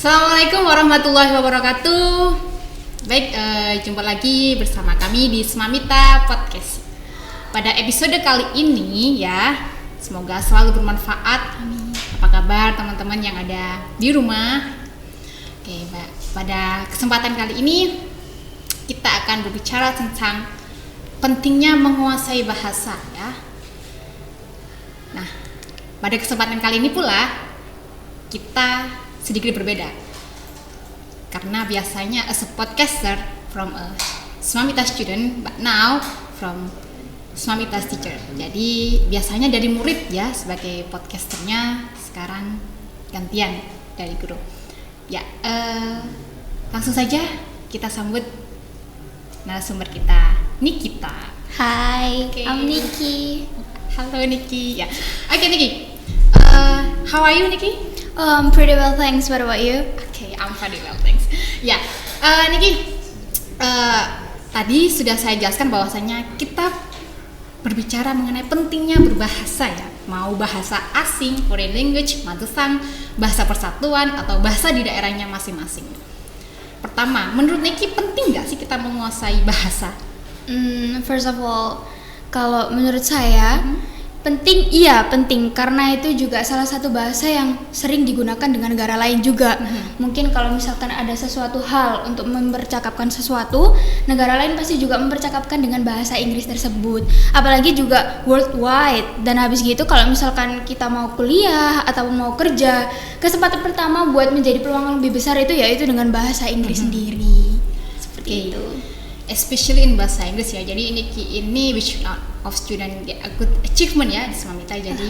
Assalamualaikum warahmatullahi wabarakatuh. Baik, jumpa lagi bersama kami di Smamita Podcast. Pada episode kali ini ya, semoga selalu bermanfaat. Amin. Apa kabar teman-teman yang ada di rumah? Oke, pada kesempatan kali ini kita akan berbicara tentang pentingnya menguasai bahasa ya. Nah, pada kesempatan kali ini pula kita sedikit berbeda karena biasanya as a podcaster from a Smamita student, but now from Smamita's teacher. Jadi biasanya dari murid ya sebagai podcasternya, sekarang gantian dari guru. Ya, langsung saja kita sambut narasumber kita, Nikita. Hi, Okay. I'm Nikki. Halo Niki. Ya, oke Niki. How are you Niki? Pretty well, thanks. What about you? Okay, I'm very well, thanks. Ya, Niki, tadi sudah saya jelaskan bahwasanya kita berbicara mengenai pentingnya berbahasa ya. Mau bahasa asing, foreign language, mother tongue, bahasa persatuan, atau bahasa di daerahnya masing-masing. Pertama, menurut Niki penting nggak sih kita menguasai bahasa? First of all, kalau menurut saya penting karena itu juga salah satu bahasa yang sering digunakan dengan negara lain juga. Mungkin kalau misalkan ada sesuatu hal untuk mempercakapkan sesuatu, negara lain pasti juga mempercakapkan dengan bahasa Inggris tersebut. Apalagi juga worldwide. Dan habis gitu kalau misalkan kita mau kuliah atau mau kerja, kesempatan pertama buat menjadi peluang yang lebih besar itu yaitu dengan bahasa Inggris sendiri. Seperti itu. Especially in bahasa Inggris ya. Jadi ini which of student get a good achievement ya di Smamita. Jadi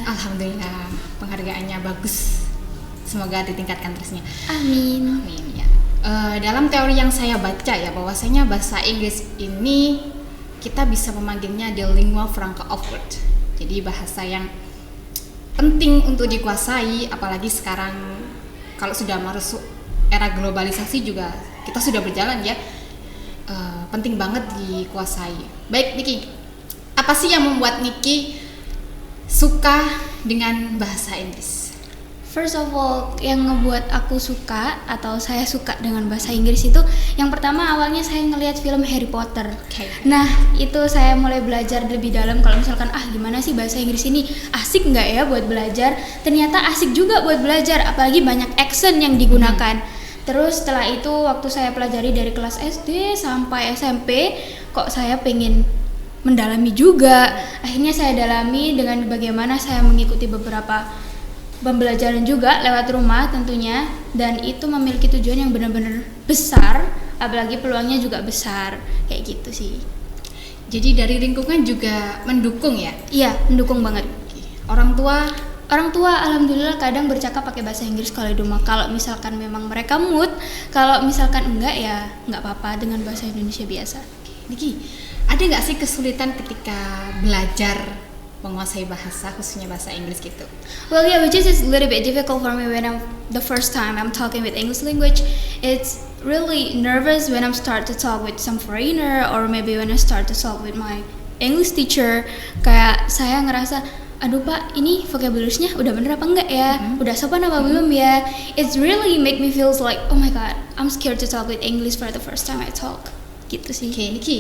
Alhamdulillah penghargaannya bagus. Semoga ditingkatkan terusnya. Amin. Amin ya. Dalam teori yang saya baca ya bahwasanya bahasa Inggris ini kita bisa memanggilnya the lingua franca of world. Jadi bahasa yang penting untuk dikuasai, apalagi sekarang kalau sudah masuk era globalisasi juga kita sudah berjalan ya. Penting banget dikuasai. Baik Niki, apa sih yang membuat Niki suka dengan bahasa Inggris? First of all, yang ngebuat aku suka atau saya suka dengan bahasa Inggris itu yang pertama awalnya saya ngelihat film Harry Potter. Okay. Nah, itu saya mulai belajar lebih dalam kalau misalkan gimana sih bahasa Inggris ini? Asik nggak ya buat belajar? Ternyata asik juga buat belajar, apalagi banyak accent yang digunakan. Terus setelah itu waktu saya pelajari dari kelas SD sampai SMP, kok saya pengen mendalami juga. Akhirnya saya dalami dengan bagaimana saya mengikuti beberapa pembelajaran juga lewat rumah tentunya, dan itu memiliki tujuan yang benar-benar besar, apalagi peluangnya juga besar, kayak gitu sih. Jadi dari lingkungan juga mendukung ya? Iya, mendukung banget. Orang tua alhamdulillah kadang bercakap pakai bahasa Inggris kalau di rumah. Kalau misalkan memang mereka mood, kalau misalkan enggak ya enggak apa-apa dengan bahasa Indonesia biasa. Niki, ada nggak sih kesulitan ketika belajar menguasai bahasa, khususnya bahasa Inggris gitu? Well, yeah, which is a little bit difficult for me when the first time I'm talking with English language. It's really nervous when I'm start to talk with some foreigner, or maybe when I start to talk with my English teacher. Kayak saya ngerasa, aduh Pak, ini vocabulary-nya udah bener apa enggak ya? Udah sopan apa belum ya? It's really make me feels like, oh my god, I'm scared to talk with English for the first time I talk. Gitu sih. Oke, Niki,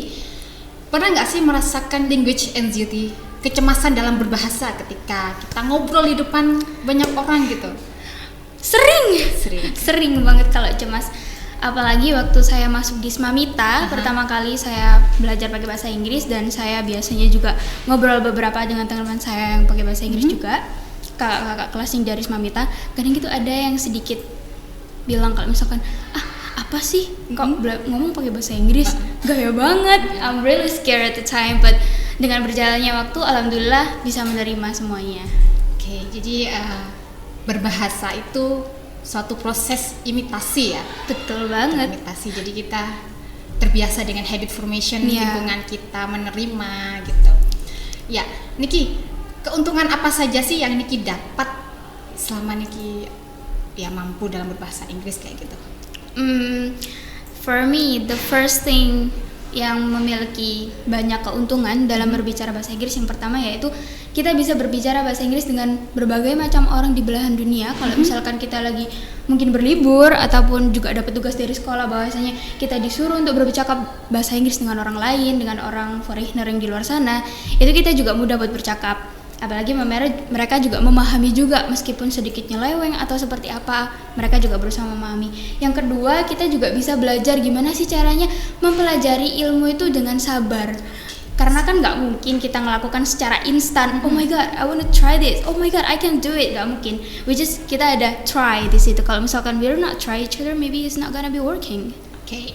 pernah nggak sih merasakan language anxiety, kecemasan dalam berbahasa ketika kita ngobrol di depan banyak orang gitu? Sering banget kalau cemas. Apalagi waktu saya masuk di Smamita, pertama kali saya belajar pakai bahasa Inggris, dan saya biasanya juga ngobrol beberapa dengan teman-teman saya yang pakai bahasa Inggris juga, kakak-kakak kelas yang dari Smamita. Kadang gitu ada yang sedikit bilang kalau misalkan, apa sih kok ngomong pakai bahasa Inggris, gaya banget. I'm really scared at the time, but dengan berjalannya waktu alhamdulillah bisa menerima semuanya. Oke, jadi berbahasa itu suatu proses imitasi ya. Betul banget. Imitasi, jadi kita terbiasa dengan habit formation lingkungan kita, menerima gitu. Ya, Niki, keuntungan apa saja sih yang Niki dapat selama Niki ya mampu dalam berbahasa Inggris kayak gitu? For me, the first thing yang memiliki banyak keuntungan dalam berbicara bahasa Inggris. Yang pertama yaitu kita bisa berbicara bahasa Inggris dengan berbagai macam orang di belahan dunia. Kalau misalkan kita lagi mungkin berlibur ataupun juga dapat tugas dari sekolah, bahwasanya kita disuruh untuk bercakap bahasa Inggris dengan orang lain, dengan orang foreigner yang di luar sana, itu kita juga mudah buat bercakap. Apalagi mereka juga memahami juga, meskipun sedikit nyeleweng atau seperti apa, mereka juga berusaha memahami. Yang kedua, kita juga bisa belajar gimana sih caranya mempelajari ilmu itu dengan sabar. Karena kan nggak mungkin kita ngelakukan secara instan. Oh my god, I wanna try this. Oh my god, I can do it. Nggak mungkin. Kita ada try di situ. Kalau misalkan we're not try each other, maybe it's not gonna be working. Okay.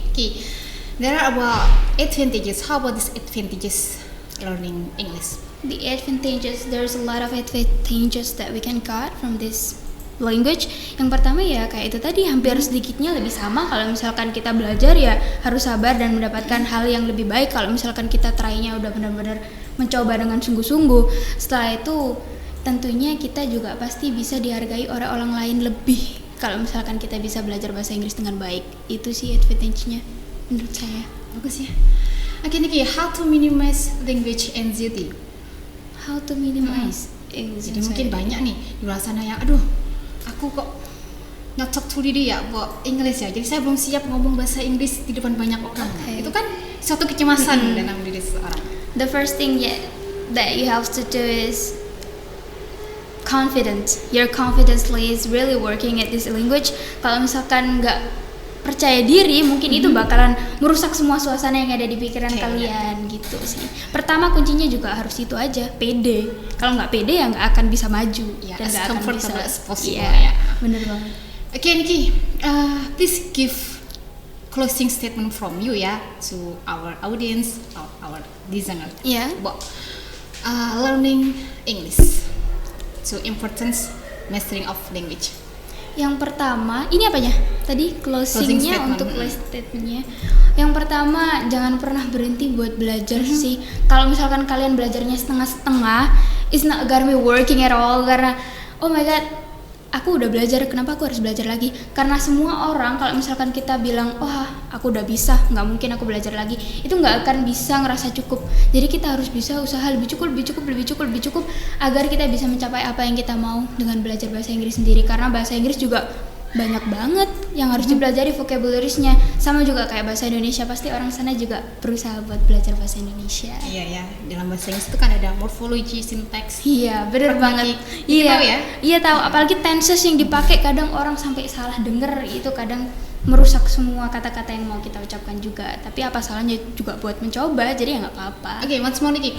There are about advantages. How about these advantages learning English? The advantages, there's a lot of advantages that we can got from this language. Yang pertama ya kayak itu tadi, hampir sedikitnya lebih sama. Kalau misalkan kita belajar ya harus sabar dan mendapatkan hal yang lebih baik. Kalau misalkan kita try-nya udah benar-benar mencoba dengan sungguh-sungguh, setelah itu tentunya kita juga pasti bisa dihargai oleh orang lain lebih. Kalau misalkan kita bisa belajar bahasa Inggris dengan baik, itu sih advantage-nya menurut saya. Bagus ya. Oke Niki, how to minimize language anxiety? How to minimize English Jadi mungkin banyak nih di luar sana yang aku kok nyocok tuli ya buat Inggris ya, jadi saya belum siap ngomong bahasa Inggris di depan banyak orang. Itu kan suatu kecemasan dalam diri seseorang. The first thing that you have to do is confidence. Your confidence is really working at this language. Kalau misalkan nggak percaya diri, mungkin itu bakalan merusak semua suasana yang ada di pikiran kalian gitu sih. Pertama kuncinya juga harus itu aja, pede. Kalau nggak pede ya nggak akan bisa maju dan nggak akan bisa. As possible ya. Bener banget. Oke Niki, please give closing statement from you ya to our audience, our listener. About learning English. So importance mastering of language. Yang pertama, ini apanya? Tadi closingnya untuk close statementnya. Yang pertama, jangan pernah berhenti buat belajar sih. Kalau misalkan kalian belajarnya setengah-setengah, it's not gonna be working at all. Karena oh my god, aku udah belajar, kenapa aku harus belajar lagi? Karena semua orang kalau misalkan kita bilang, aku udah bisa, nggak mungkin aku belajar lagi, itu nggak akan bisa ngerasa cukup. Jadi kita harus bisa usaha lebih cukup agar kita bisa mencapai apa yang kita mau dengan belajar bahasa Inggris sendiri. Karena bahasa Inggris juga banyak banget yang harus dipelajari vocabulariesnya. Sama juga kayak bahasa Indonesia, pasti orang sana juga berusaha buat belajar bahasa Indonesia. Iya ya, dalam bahasa Inggris itu kan ada morphology, syntax. Iya, bener banget. Iya, tahu ya? Iya tahu. Apalagi tenses yang dipakai kadang orang sampai salah denger, itu kadang merusak semua kata-kata yang mau kita ucapkan juga. Tapi apa salahnya juga buat mencoba, jadi ya nggak apa-apa. Oke, once more Niki.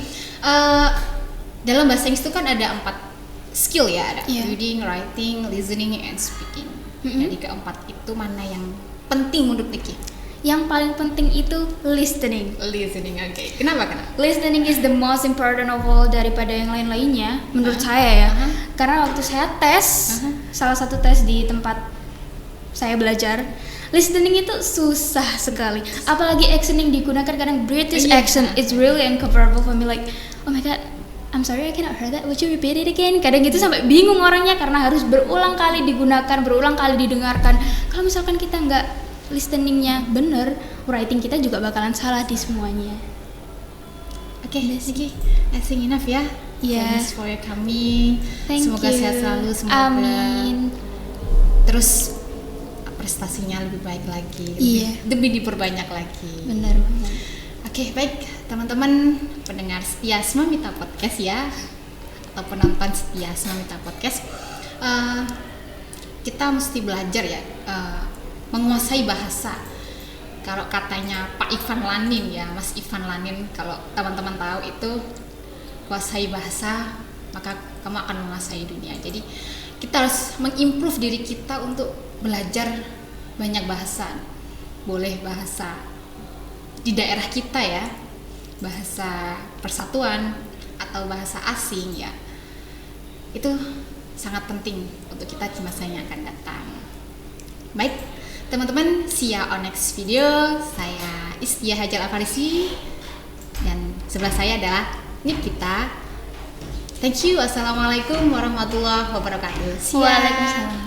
Dalam bahasa Inggris itu kan ada 4 skill ya, ada reading, writing, listening, and speaking. Dari keempat itu mana yang penting menurut Niki? Yang paling penting itu listening. Listening, oke. Kenapa? Listening is the most important of all daripada yang lain-lainnya menurut saya ya. Karena waktu saya tes, salah satu tes di tempat saya belajar, listening itu susah sekali. Apalagi accent yang digunakan, kadang British accent is really incomparable for me. Like, oh my god, I'm sorry I cannot hear that, would you repeat it again? Kadang gitu sampai bingung orangnya karena harus berulang kali digunakan, berulang kali didengarkan. Kalau misalkan kita nggak listeningnya bener, writing kita juga bakalan salah di semuanya. Oke, Niki, I think enough ya. Thanks for your coming. Semoga sehat selalu, semoga amin. Terus prestasinya lebih baik lagi, lebih diperbanyak lagi. Benar banget. Oke, baik teman-teman pendengar setia Smamita Podcast ya, atau penonton setia Smamita Podcast, kita mesti belajar ya, menguasai bahasa. Kalau katanya Pak Ivan Lanin ya, Mas Ivan Lanin, kalau teman-teman tahu itu, kuasai bahasa maka kamu akan menguasai dunia. Jadi kita harus mengimprove diri kita untuk belajar banyak bahasa. Boleh bahasa di daerah kita ya, bahasa persatuan atau bahasa asing ya, itu sangat penting untuk kita di masa yang akan datang. Baik teman-teman, see you on next video. Saya Istia Hajar Afarisi dan sebelah saya adalah Nikita. Thank you. Assalamualaikum warahmatullahi wabarakatuh. Waalaikumsalam.